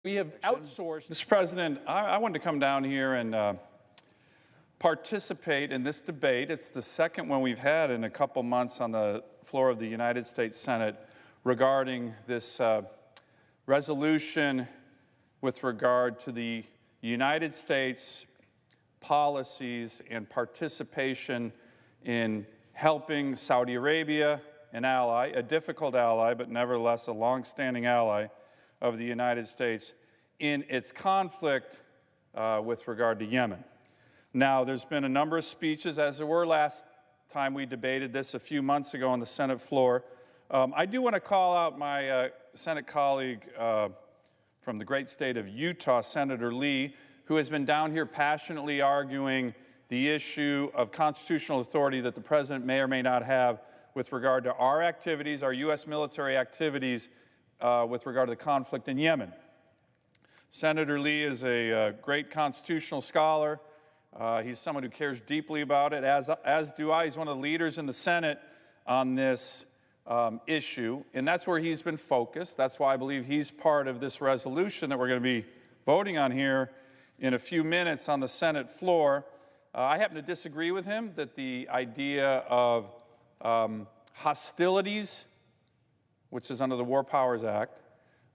We have outsourced. Mr. President, I wanted to come down here and participate in this debate. It's the second one we've had in a couple months on the floor of the United States Senate regarding this resolution with regard to the United States policies and participation in helping Saudi Arabia, an ally, a difficult ally, but nevertheless a long-standing ally of the United States in its conflict with regard to Yemen. Now, there's been a number of speeches, as there were last time we debated this a few months ago on the Senate floor. I do want to call out my Senate colleague from the great state of Utah, Senator Lee, who has been down here passionately arguing the issue of constitutional authority that the President may or may not have with regard to our activities, our U.S. military activities with regard to the conflict in Yemen. Senator Lee is a great constitutional scholar. He's someone who cares deeply about it, as do I. He's one of the leaders in the Senate on this issue, and that's where he's been focused. That's why I believe he's part of this resolution that we're going to be voting on here in a few minutes on the Senate floor. I happen to disagree with him that the idea of hostilities, which is under the War Powers Act,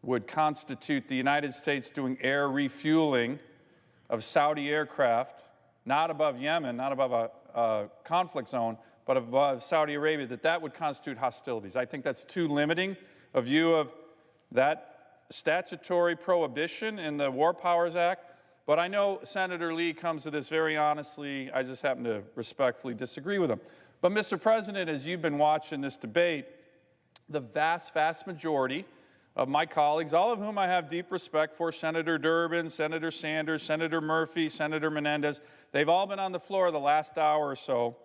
would constitute the United States doing air refueling of Saudi aircraft, not above Yemen, not above a conflict zone, but above Saudi Arabia, that would constitute hostilities. I think that's too limiting a view of that statutory prohibition in the War Powers Act. But I know Senator Lee comes to this very honestly. I just happen to respectfully disagree with him. But, Mr. President, as you've been watching this debate, the vast majority of my colleagues, all of whom I have deep respect for, Senator Durbin, Senator Sanders, Senator Murphy, Senator Menendez, they've all been on the floor the last hour or so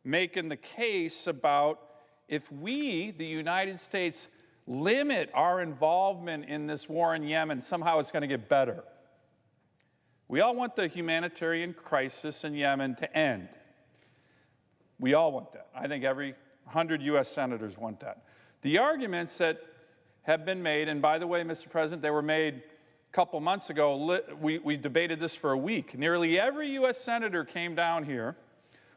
making the case about if we, the United States, limit our involvement in this war in Yemen, somehow it's going to get better. We all want the humanitarian crisis in Yemen to end. We all want that. I think every 100 U.S. senators want that. The arguments that have been made, and by the way, Mr. President, they were made a couple months ago. We debated this for a week. Nearly every U.S. senator came down here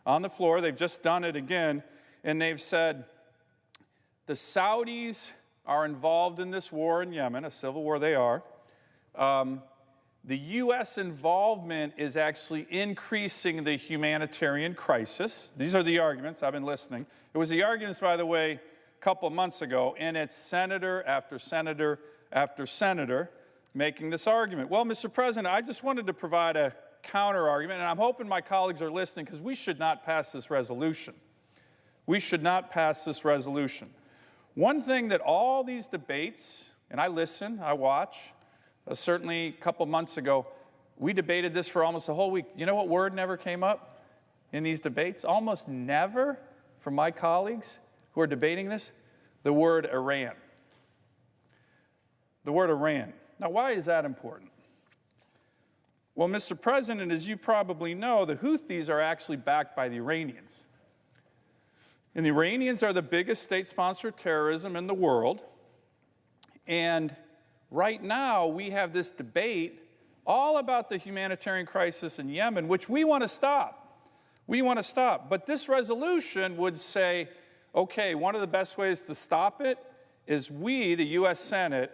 on the floor. They've just done it again, and they've said the Saudis are involved in this war in Yemen, a civil war they are. The U.S. involvement is actually increasing the humanitarian crisis. These are the arguments. I've been listening. It was the arguments, by the way, a couple months ago, and it's senator after senator after senator making this argument. Well, Mr. President, I just wanted to provide a counter argument, and I'm hoping my colleagues are listening because we should not pass this resolution. We should not pass this resolution. One thing that all these debates, and I listen, I watch, certainly a couple months ago, we debated this for almost a whole week. You know what word never came up in these debates? Almost never from my colleagues who are debating this, the word Iran. The word Iran. Now, why is that important? Well, Mr. President, as you probably know, the Houthis are actually backed by the Iranians. And the Iranians are the biggest state-sponsored terrorism in the world. And right now, we have this debate all about the humanitarian crisis in Yemen, which we want to stop. We want to stop. But this resolution would say, okay, one of the best ways to stop it is we, the U.S. Senate,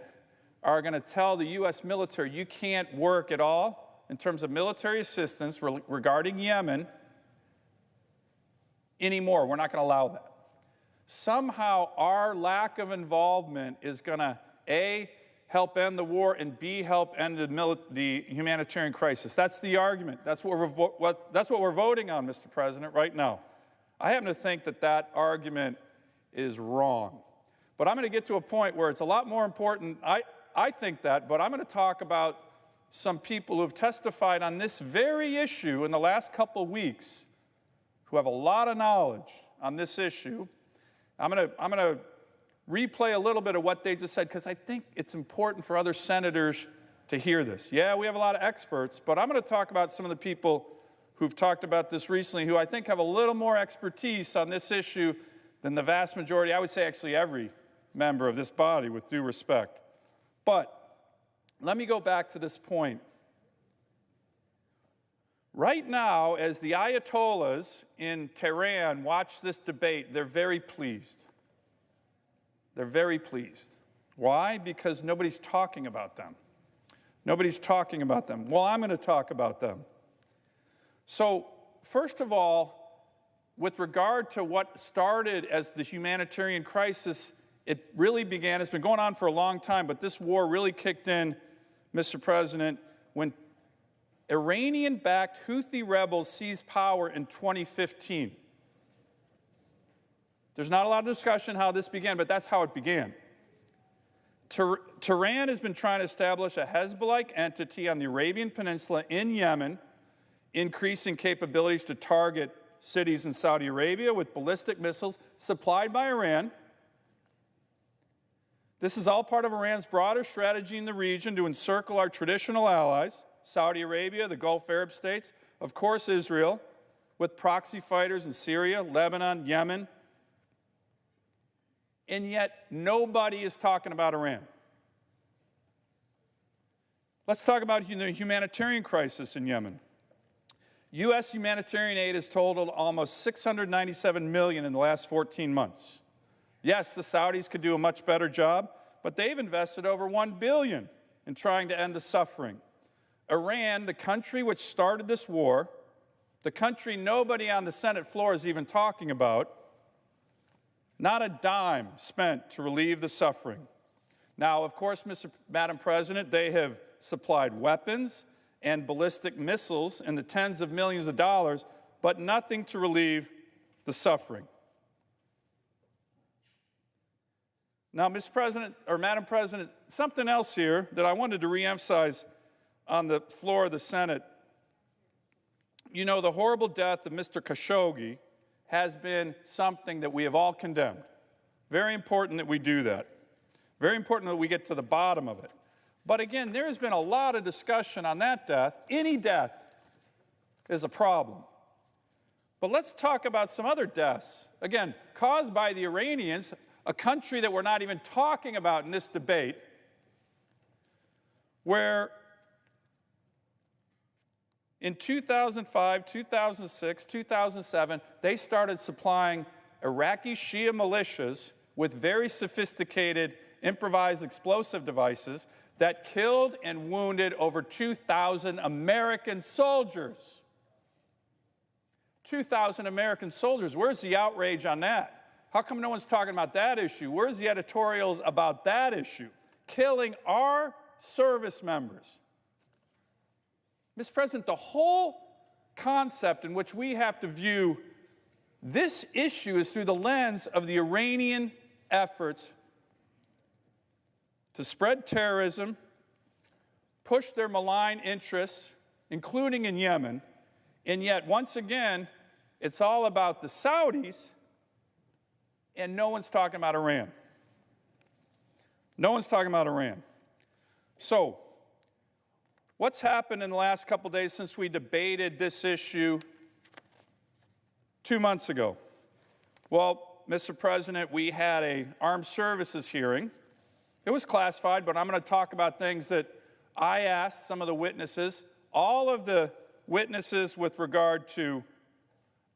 are going to tell the U.S. military, you can't work at all in terms of military assistance regarding Yemen anymore. We're not going to allow that. Somehow, our lack of involvement is going to, A, help end the war, and B, help end the humanitarian crisis. That's the argument. That's what we're voting on, Mr. President, right now. I happen to think that that argument is wrong. But I'm going to get to a point where it's a lot more important. I think that, but I'm going to talk about some people who have testified on this very issue in the last couple of weeks who have a lot of knowledge on this issue. I'm going to replay a little bit of what they just said because I think it's important for other senators to hear this. Yeah, we have a lot of experts, but I'm going to talk about some of the people who've talked about this recently who I think have a little more expertise on this issue than the vast majority, I would say actually every member of this body, with due respect. But let me go back to this point. Right now, as the Ayatollahs in Tehran watch this debate, they're very pleased. They're very pleased. Why? Because nobody's talking about them. Nobody's talking about them. Well, I'm going to talk about them. So, first of all, with regard to what started as the humanitarian crisis, it really began, it's been going on for a long time, but this war really kicked in, Mr. President, when Iranian-backed Houthi rebels seized power in 2015. There's not a lot of discussion how this began, but that's how it began. Tehran has been trying to establish a Hezbollah-like entity on the Arabian Peninsula in Yemen, increasing capabilities to target cities in Saudi Arabia with ballistic missiles supplied by Iran. This is all part of Iran's broader strategy in the region to encircle our traditional allies, Saudi Arabia, the Gulf Arab states, of course Israel, with proxy fighters in Syria, Lebanon, Yemen. And yet nobody is talking about Iran. Let's talk about the humanitarian crisis in Yemen. U.S. humanitarian aid has totaled almost $697 million in the last 14 months. Yes, the Saudis could do a much better job, but they've invested over $1 billion in trying to end the suffering. Iran, the country which started this war, the country nobody on the Senate floor is even talking about, not a dime spent to relieve the suffering. Now, of course, Madam President, they have supplied weapons and ballistic missiles in the tens of millions of dollars, but nothing to relieve the suffering. Now, Mr. President, or Madam President, something else here that I wanted to reemphasize on the floor of the Senate. You know, the horrible death of Mr. Khashoggi has been something that we have all condemned. Very important that we do that. Very important that we get to the bottom of it. But again, there has been a lot of discussion on that death. Any death is a problem. But let's talk about some other deaths, again, caused by the Iranians, a country that we're not even talking about in this debate, where in 2005, 2006, 2007, they started supplying Iraqi Shia militias with very sophisticated improvised explosive devices that killed and wounded over 2,000 American soldiers. 2,000 American soldiers. Where's the outrage on that? How come no one's talking about that issue? Where's the editorials about that issue? Killing our service members. Mr. President, the whole concept in which we have to view this issue is through the lens of the Iranian efforts to spread terrorism, push their malign interests, including in Yemen, and yet, once again, it's all about the Saudis, and no one's talking about Iran. No one's talking about Iran. So, what's happened in the last couple days since we debated this issue 2 months ago? Well, Mr. President, we had an armed services hearing. It was classified, but I'm going to talk about things that I asked some of the witnesses. All of the witnesses with regard to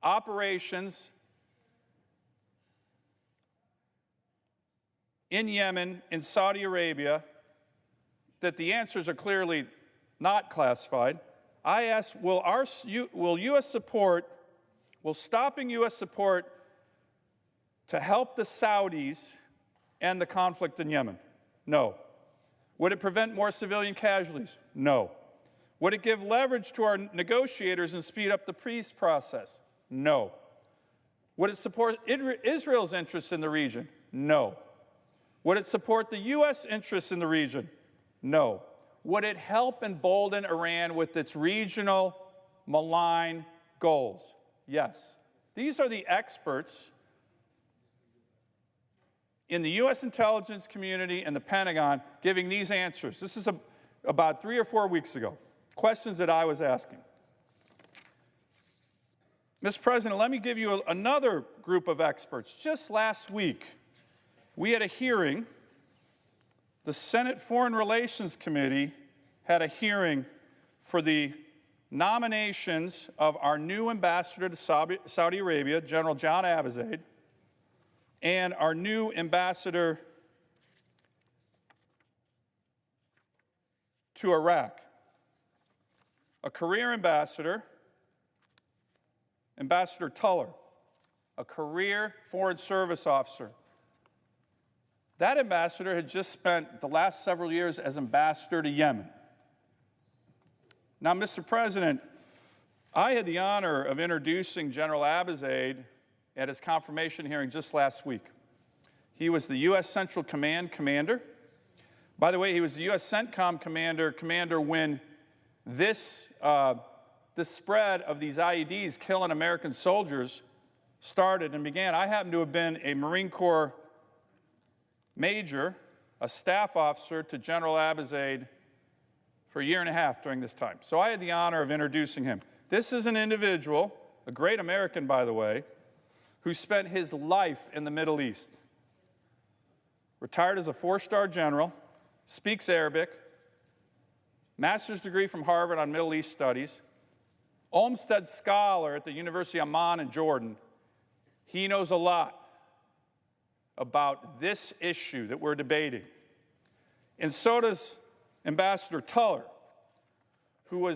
operations in Yemen, in Saudi Arabia, that the answers are clearly not classified. I asked, will stopping U.S. support to help the Saudis end the conflict in Yemen? No. Would it prevent more civilian casualties? No. Would it give leverage to our negotiators and speed up the peace process? No. Would it support Israel's interests in the region? No. Would it support the U.S. interests in the region? No. Would it help embolden Iran with its regional malign goals? Yes. These are the experts in the U.S. intelligence community and the Pentagon giving these answers. This is about 3 or 4 weeks ago. Questions that I was asking. Mr. President, let me give you another group of experts. Just last week, we had a hearing the Senate Foreign Relations Committee had a hearing for the nominations of our new ambassador to Saudi Arabia, General John Abizaid, and our new ambassador to Iraq. A career ambassador, Ambassador Tuller, a career Foreign Service officer. That ambassador had just spent the last several years as ambassador to Yemen. Now, Mr. President, I had the honor of introducing General Abizaid at his confirmation hearing just last week. He was the U.S. Central Command commander. By the way, he was the U.S. CENTCOM commander when this spread of these IEDs killing American soldiers started and began. I happen to have been a Marine Corps major, a staff officer to General Abizaid for a year and a half during this time. So I had the honor of introducing him. This is an individual, a great American, by the way, who spent his life in the Middle East. Retired as a 4-star general, speaks Arabic, master's degree from Harvard on Middle East studies, Olmsted Scholar at the University of Amman in Jordan. He knows a lot about this issue that we're debating. And so does Ambassador Tuller, who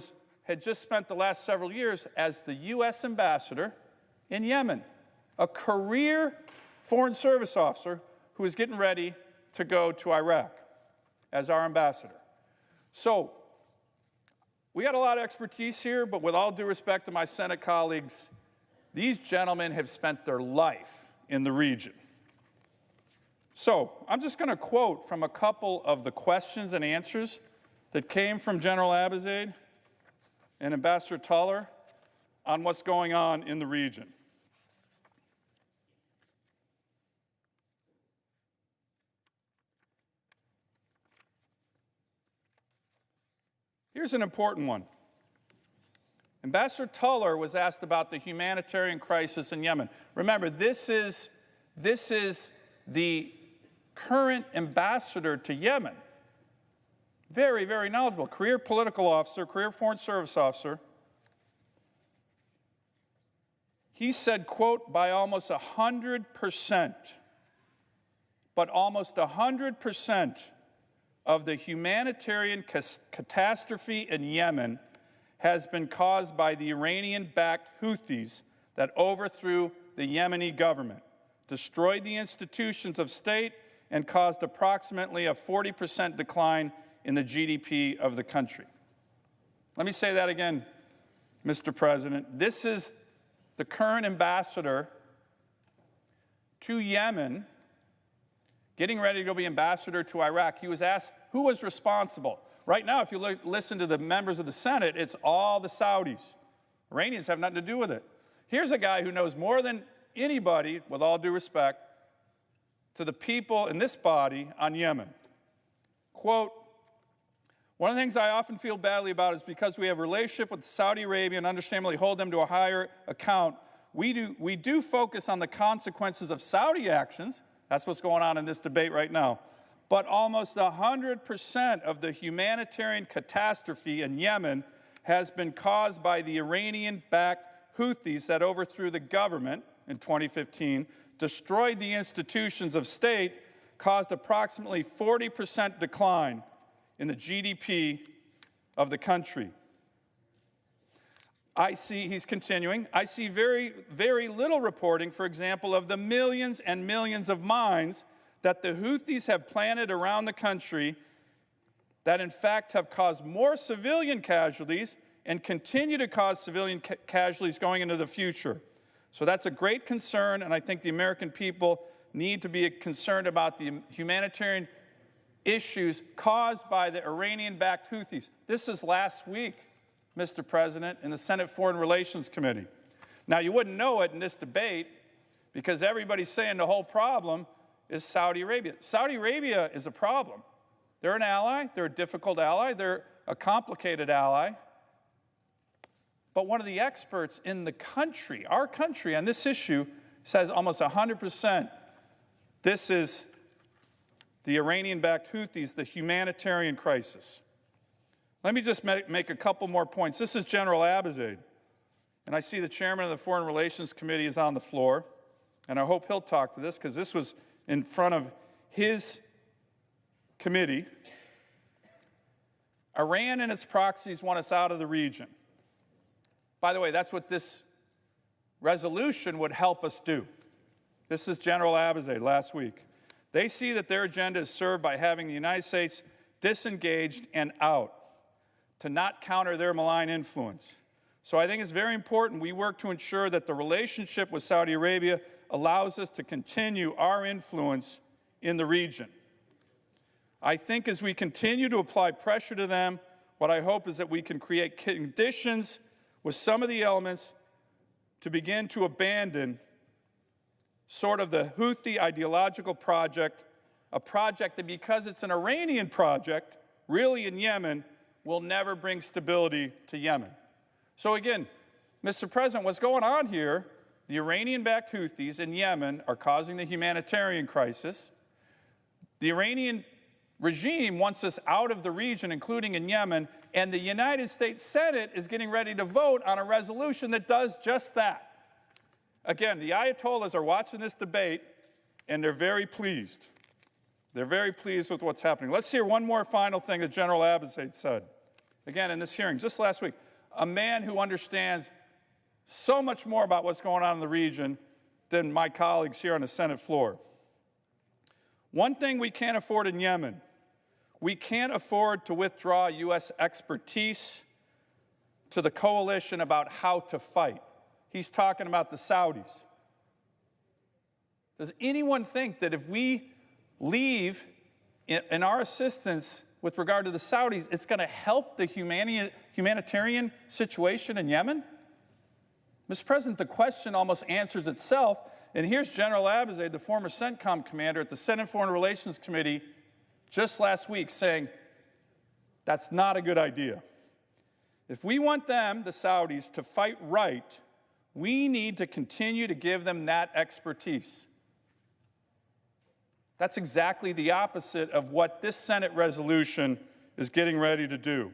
had just spent the last several years as the U.S. ambassador in Yemen, a career Foreign Service officer who is getting ready to go to Iraq as our ambassador. So we got a lot of expertise here, but with all due respect to my Senate colleagues, these gentlemen have spent their life in the region. So I'm just going to quote from a couple of the questions and answers that came from General Abizaid and Ambassador Tuller on what's going on in the region. Here's an important one. Ambassador Tuller was asked about the humanitarian crisis in Yemen. Remember, this is the current ambassador to Yemen. Very, very knowledgeable, career political officer, career Foreign Service officer. He said, quote, by almost 100%, but almost 100% of the humanitarian catastrophe in Yemen has been caused by the Iranian-backed Houthis that overthrew the Yemeni government, destroyed the institutions of state, and caused approximately a 40% decline in the GDP of the country. Let me say that again, Mr. President. This is the current ambassador to Yemen, getting ready to go be ambassador to Iraq. He was asked who was responsible. Right now, if you listen to the members of the Senate, it's all the Saudis. Iranians have nothing to do with it. Here's a guy who knows more than anybody, with all due respect, to the people in this body on Yemen. Quote, one of the things I often feel badly about is because we have a relationship with Saudi Arabia and understandably hold them to a higher account, we do focus on the consequences of Saudi actions. That's what's going on in this debate right now. But almost 100% of the humanitarian catastrophe in Yemen has been caused by the Iranian-backed Houthis that overthrew the government in 2015, destroyed the institutions of state, caused approximately 40% decline in the GDP of the country. He's continuing, I see very, very little reporting, for example, of the millions and millions of mines that the Houthis have planted around the country that in fact have caused more civilian casualties and continue to cause civilian casualties going into the future. So that's a great concern, and I think the American people need to be concerned about the humanitarian issues caused by the Iranian-backed Houthis. This is last week, Mr. President, in the Senate Foreign Relations Committee. Now, you wouldn't know it in this debate because everybody's saying the whole problem is Saudi Arabia. Saudi Arabia is a problem. They're an ally. They're a difficult ally. They're a complicated ally. But one of the experts in the country, our country, on this issue says almost 100% this is the Iranian-backed Houthis, the humanitarian crisis. Let me just make a couple more points. This is General Abizaid, and I see the chairman of the Foreign Relations Committee is on the floor, and I hope he'll talk to this because this was in front of his committee. Iran and its proxies want us out of the region. By the way, that's what this resolution would help us do. This is General Abizaid last week. They see that their agenda is served by having the United States disengaged and out to not counter their malign influence. So I think it's very important we work to ensure that the relationship with Saudi Arabia allows us to continue our influence in the region. I think as we continue to apply pressure to them, what I hope is that we can create conditions with some of the elements to begin to abandon sort of the Houthi ideological project, a project that, because it's an Iranian project, really in Yemen, will never bring stability to Yemen. So again, Mr. President, what's going on here, the Iranian-backed Houthis in Yemen are causing the humanitarian crisis. The Iranian regime wants us out of the region, including in Yemen, and the United States Senate is getting ready to vote on a resolution that does just that. Again, the Ayatollahs are watching this debate, and they're very pleased. They're very pleased with what's happening. Let's hear one more final thing that General Abizaid said. Again, in this hearing, just last week, a man who understands so much more about what's going on in the region than my colleagues here on the Senate floor. One thing we can't afford in Yemen, we can't afford to withdraw U.S. expertise to the coalition about how to fight. He's talking about the Saudis. Does anyone think that if we leave in our assistance with regard to the Saudis, it's going to help the humanitarian situation in Yemen? Mr. President, the question almost answers itself. And here's General Abizaid, the former CENTCOM commander at the Senate Foreign Relations Committee, just last week saying, that's not a good idea. If we want them, the Saudis, to fight right, we need to continue to give them that expertise. That's exactly the opposite of what this Senate resolution is getting ready to do.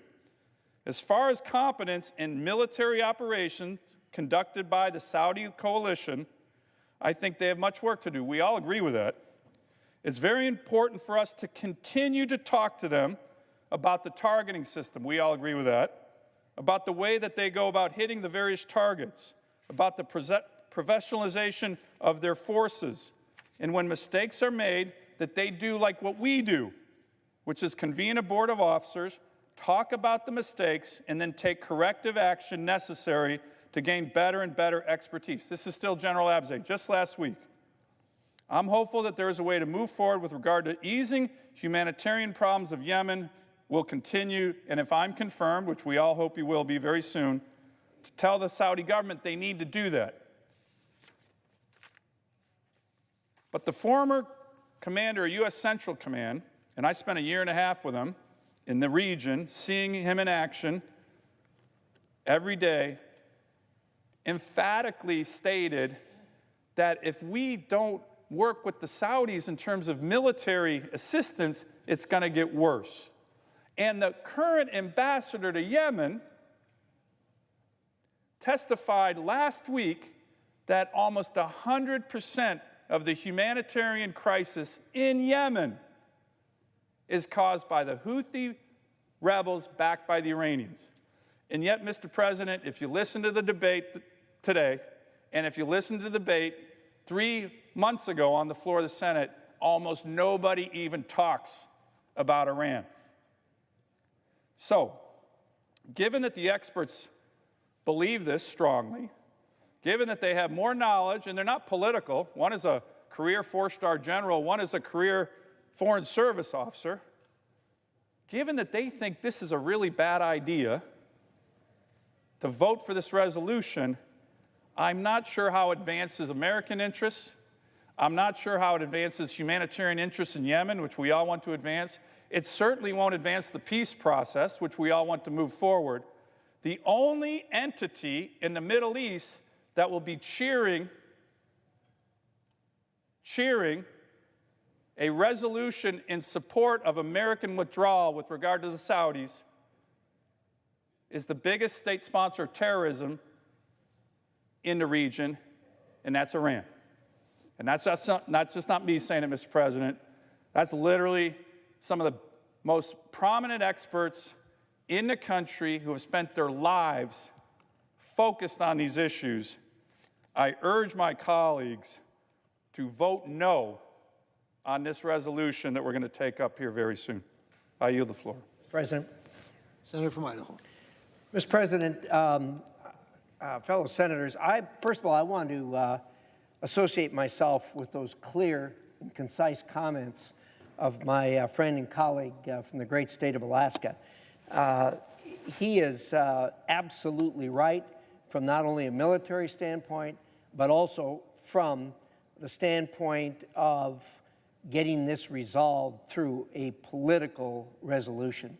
As far as competence in military operations conducted by the Saudi coalition, I think they have much work to do. We all agree with that. It's very important for us to continue to talk to them about the targeting system. We all agree with that. About the way that they go about hitting the various targets, about the professionalization of their forces, and when mistakes are made, that they do like what we do, which is convene a board of officers, talk about the mistakes, and then take corrective action necessary to gain better and better expertise. This is still General Abizaid, just last week. I'm hopeful that there is a way to move forward with regard to easing humanitarian problems of Yemen. Will continue, and if I'm confirmed, which we all hope he will be very soon, to tell the Saudi government they need to do that. But the former commander of U.S. Central Command, and I spent a year and a half with him in the region, seeing him in action every day, emphatically stated that if we don't work with the Saudis in terms of military assistance, it's going to get worse. And the current ambassador to Yemen testified last week that almost 100% of the humanitarian crisis in Yemen is caused by the Houthi rebels backed by the Iranians. And yet, Mr. President, if you listen to the debate today, and if you listen to the debate 3 months ago on the floor of the Senate, almost nobody even talks about Iran. So, given that the experts believe this strongly, given that they have more knowledge, and they're not political, one is a career four-star general, one is a career foreign service officer, given that they think this is a really bad idea to vote for this resolution, I'm not sure how it advances American interests. I'm not sure how it advances humanitarian interests in Yemen, which we all want to advance. It certainly won't advance the peace process, which we all want to move forward. The only entity in the Middle East that will be cheering a resolution in support of American withdrawal with regard to the Saudis is the biggest state sponsor of terrorism in the region, and that's Iran. And that's just not me saying it, Mr. President. That's literally some of the most prominent experts in the country who have spent their lives focused on these issues. I urge my colleagues to vote no on this resolution that we're going to take up here very soon. I yield the floor. President. Senator from Idaho. Mr. President, fellow senators, first of all, I want to associate myself with those clear and concise comments of my friend and colleague from the great state of Alaska. He is absolutely right from not only a military standpoint, but also from the standpoint of getting this resolved through a political resolution.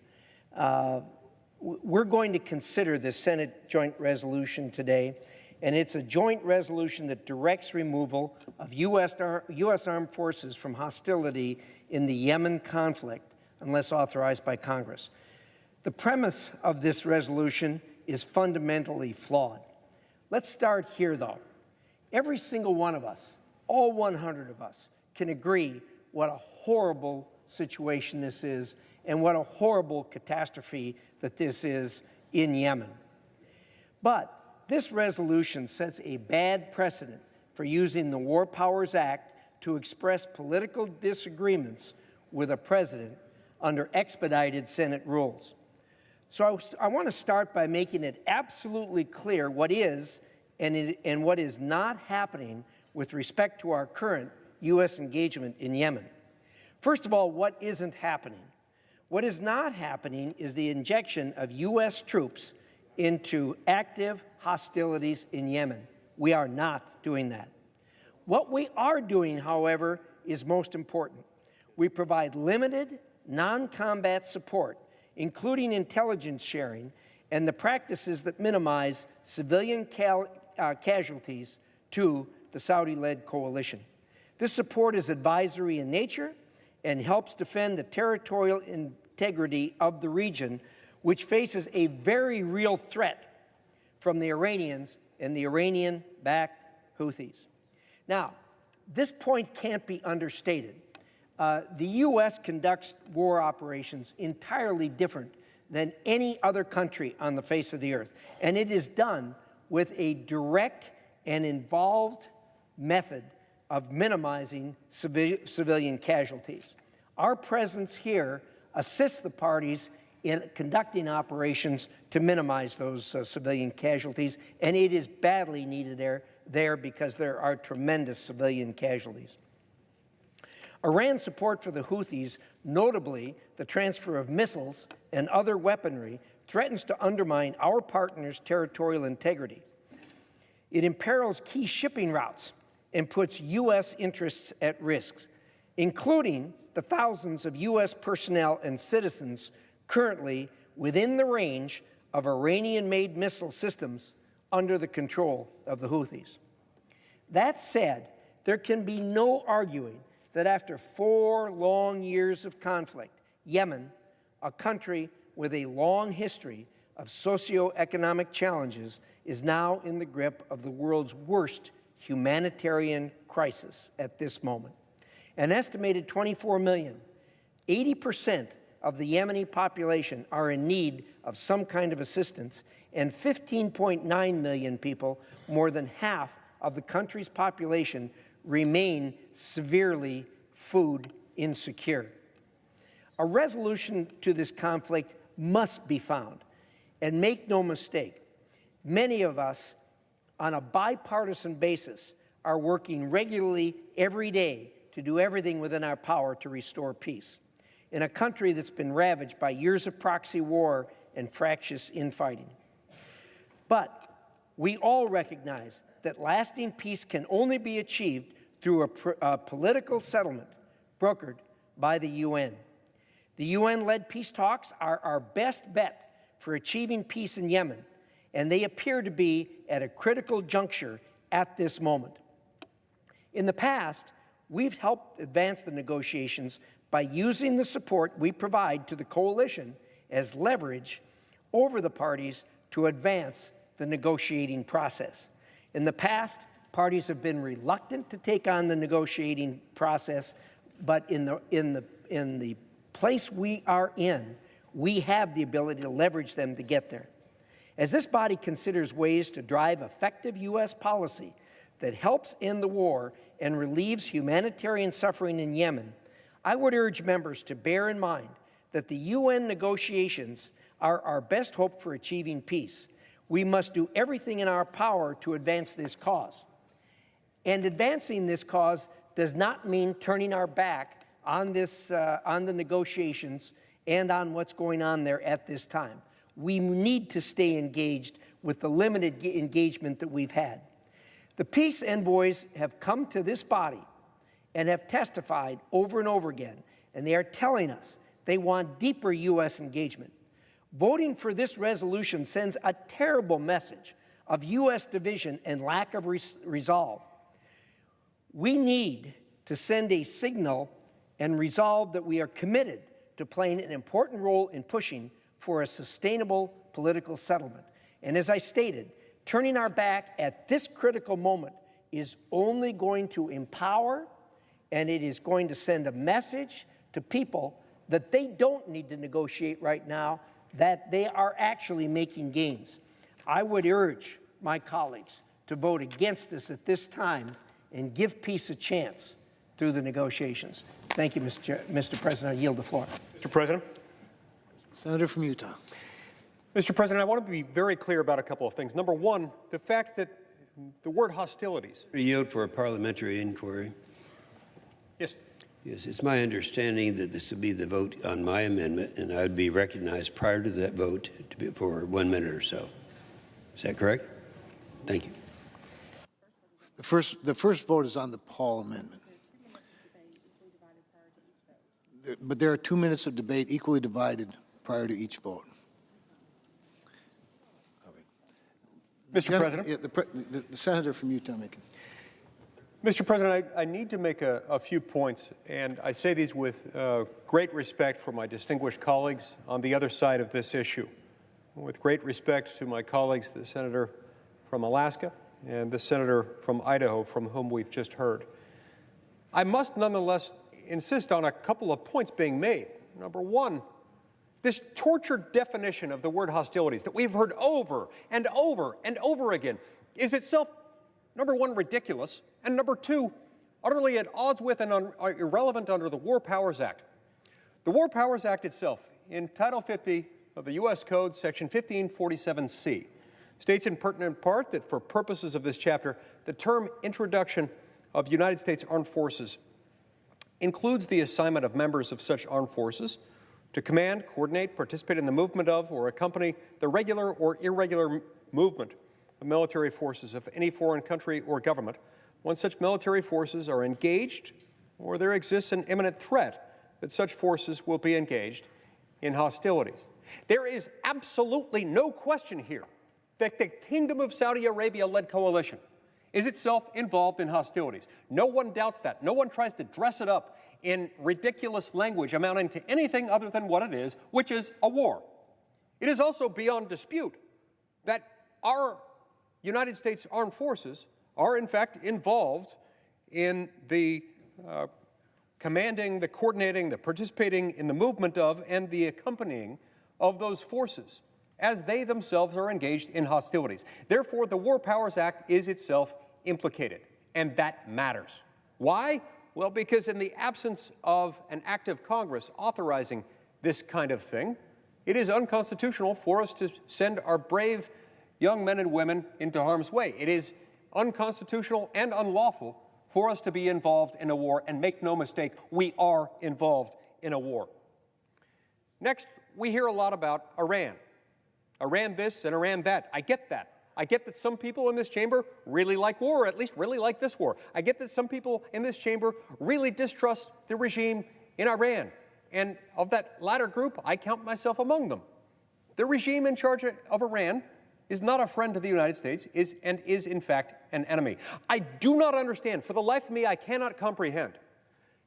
We're going to consider this Senate joint resolution today, and it's a joint resolution that directs removal of U.S. armed forces from hostility in the Yemen conflict unless authorized by Congress. The premise of this resolution is fundamentally flawed. Let's start here, though. Every single one of us, all 100 of us, can agree what a horrible situation this is and what a horrible catastrophe that this is in Yemen. But this resolution sets a bad precedent for using the War Powers Act to express political disagreements with a president under expedited Senate rules. So I want to start by making it absolutely clear what is and what is not happening with respect to our current U.S. engagement in Yemen. First of all, what isn't happening? What is not happening is the injection of U.S. troops into active hostilities in Yemen. We are not doing that. What we are doing, however, is most important. We provide limited, non-combat support, including intelligence sharing and the practices that minimize civilian casualties to the Saudi-led coalition. This support is advisory in nature and helps defend the territorial integrity of the region, which faces a very real threat from the Iranians and the Iranian-backed Houthis. Now, this point can't be understated. The U.S. conducts war operations entirely different than any other country on the face of the earth, and it is done with a direct and involved method of minimizing civilian casualties. Our presence here assists the parties in conducting operations to minimize those civilian casualties, and it is badly needed there because there are tremendous civilian casualties. Iran's support for the Houthis, notably the transfer of missiles and other weaponry, threatens to undermine our partners' territorial integrity. It imperils key shipping routes and puts U.S. interests at risk, including the thousands of U.S. personnel and citizens currently within the range of Iranian-made missile systems under the control of the Houthis. That said, there can be no arguing that after 4 long years of conflict, Yemen, a country with a long history of socioeconomic challenges, is now in the grip of the world's worst humanitarian crisis at this moment. An estimated 24 million, 80% of the Yemeni population are in need of some kind of assistance, and 15.9 million people, more than half of the country's population, remain severely food insecure. A resolution to this conflict must be found, and make no mistake, many of us on a bipartisan basis are working regularly every day to do everything within our power to restore peace in a country that's been ravaged by years of proxy war and fractious infighting. But we all recognize that lasting peace can only be achieved through a political settlement brokered by the UN. The UN-led peace talks are our best bet for achieving peace in Yemen, and they appear to be at a critical juncture at this moment. In the past, we've helped advance the negotiations by using the support we provide to the coalition as leverage over the parties to advance the negotiating process. In the past, parties have been reluctant to take on the negotiating process, but in the place we are in, we have the ability to leverage them to get there. As this body considers ways to drive effective U.S. policy that helps end the war and relieves humanitarian suffering in Yemen, I would urge members to bear in mind that the UN negotiations are our best hope for achieving peace. We must do everything in our power to advance this cause. And advancing this cause does not mean turning our back on the negotiations and on what's going on there at this time. We need to stay engaged with the limited engagement that we've had. The peace envoys have come to this body and have testified over and over again, and they are telling us they want deeper U.S. engagement. Voting for this resolution sends a terrible message of U.S. division and lack of resolve. We need to send a signal and resolve that we are committed to playing an important role in pushing for a sustainable political settlement. And as I stated, turning our back at this critical moment is only going to empower, and it is going to send a message to people that they don't need to negotiate right now, that they are actually making gains. I would urge my colleagues to vote against this at this time and give peace a chance through the negotiations. Thank you, Mr. President. I yield the floor. Mr. President. Senator from Utah. Mr. President, I want to be very clear about a couple of things. Number one, the fact that the word hostilities. I yield for a parliamentary inquiry. Yes. Yes, it's my understanding that this will be the vote on my amendment, and I would be recognized prior to that vote for 1 minute or so. Is that correct? Thank you. The first vote is on the Paul amendment. But there are 2 minutes of debate equally divided prior to each vote. Mr. President. Yeah, the senator from Utah making. Mr. President, I need to make a few points, and I say these with great respect for my distinguished colleagues on the other side of this issue. With great respect to my colleagues, the senator from Alaska and the senator from Idaho, from whom we've just heard. I must nonetheless insist on a couple of points being made. Number one, this tortured definition of the word hostilities that we've heard over and over and over again is itself, number one, ridiculous, and number two, utterly at odds with and irrelevant under the War Powers Act. The War Powers Act itself, in Title 50 of the U.S. Code, Section 1547C, states in pertinent part that for purposes of this chapter, the term introduction of United States Armed Forces includes the assignment of members of such armed forces to command, coordinate, participate in the movement of, or accompany the regular or irregular movement of military forces of any foreign country or government when such military forces are engaged or there exists an imminent threat that such forces will be engaged in hostilities. There is absolutely no question here that the Kingdom of Saudi Arabia-led coalition is itself involved in hostilities. No one doubts that. No one tries to dress it up in ridiculous language amounting to anything other than what it is, which is a war. It is also beyond dispute that our United States Armed Forces are in fact involved in the commanding, the coordinating, the participating in the movement of, and the accompanying of those forces as they themselves are engaged in hostilities. Therefore, the War Powers Act is itself implicated, and that matters. Why? Well, because in the absence of an act of Congress authorizing this kind of thing, it is unconstitutional for us to send our brave young men and women into harm's way. It is unconstitutional and unlawful for us to be involved in a war, and make no mistake, we are involved in a war. Next, we hear a lot about Iran. Iran this and Iran that. I get that. I get that some people in this chamber really like war, or at least really like this war. I get that some people in this chamber really distrust the regime in Iran. And of that latter group, I count myself among them. The regime in charge of Iran is not a friend to the United States and is, in fact, an enemy. I do not understand, for the life of me, I cannot comprehend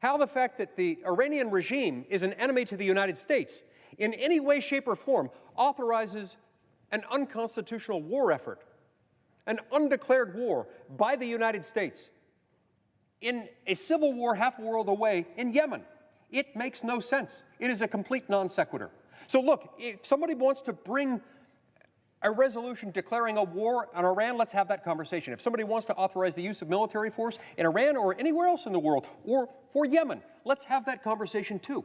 how the fact that the Iranian regime is an enemy to the United States in any way, shape, or form authorizes an unconstitutional war effort, an undeclared war by the United States in a civil war half a world away in Yemen. It makes no sense. It is a complete non sequitur. So look, if somebody wants to bring a resolution declaring a war on Iran, let's have that conversation. If somebody wants to authorize the use of military force in Iran or anywhere else in the world, or for Yemen, let's have that conversation too.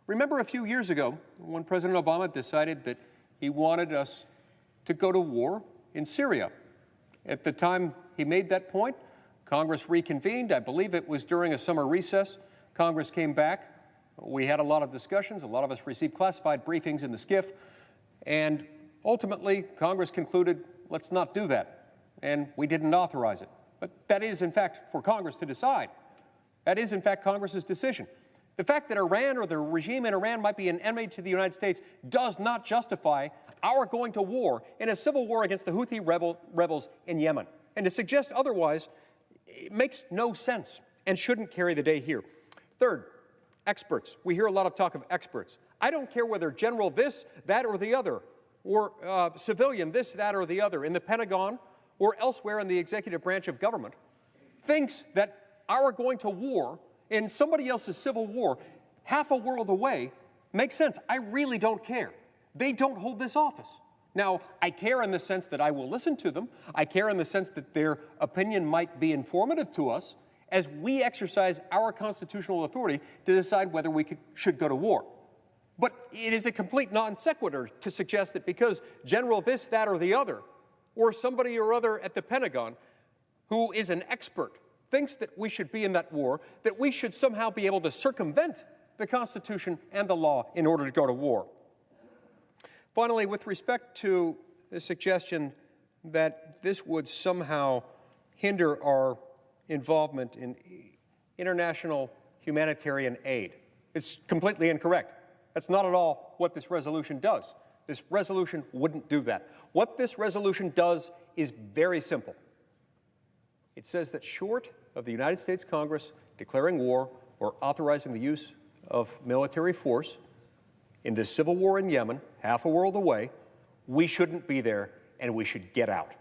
Remember a few years ago when President Obama decided that he wanted us to go to war in Syria. At the time he made that point, Congress reconvened. I believe it was during a summer recess. Congress came back. We had a lot of discussions. A lot of us received classified briefings in the SCIF. And ultimately, Congress concluded, let's not do that. And we didn't authorize it. But that is, in fact, for Congress to decide. That is, in fact, Congress's decision. The fact that Iran or the regime in Iran might be an enemy to the United States does not justify our going to war in a civil war against the Houthi rebels in Yemen. And to suggest otherwise, it makes no sense and shouldn't carry the day here. Third, experts. We hear a lot of talk of experts. I don't care whether general this, that, or the other, or civilian this, that, or the other in the Pentagon or elsewhere in the executive branch of government thinks that our going to war in somebody else's civil war half a world away makes sense. I really don't care. They don't hold this office. Now, I care in the sense that I will listen to them. I care in the sense that their opinion might be informative to us as we exercise our constitutional authority to decide whether we should go to war. But it is a complete non sequitur to suggest that because general this, that, or the other, or somebody or other at the Pentagon who is an expert thinks that we should be in that war, that we should somehow be able to circumvent the Constitution and the law in order to go to war. Finally, with respect to the suggestion that this would somehow hinder our involvement in international humanitarian aid, it's completely incorrect. That's not at all what this resolution does. This resolution wouldn't do that. What this resolution does is very simple. It says that short of the United States Congress declaring war or authorizing the use of military force in this civil war in Yemen, half a world away, we shouldn't be there and we should get out.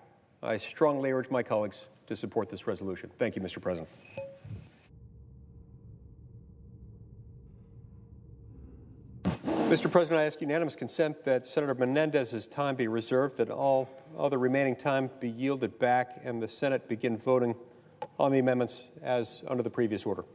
I strongly urge my colleagues to support this resolution. Thank you, Mr. President. Mr. President, I ask unanimous consent that Senator Menendez's time be reserved, that all other remaining time be yielded back, and the Senate begin voting on the amendments as under the previous order.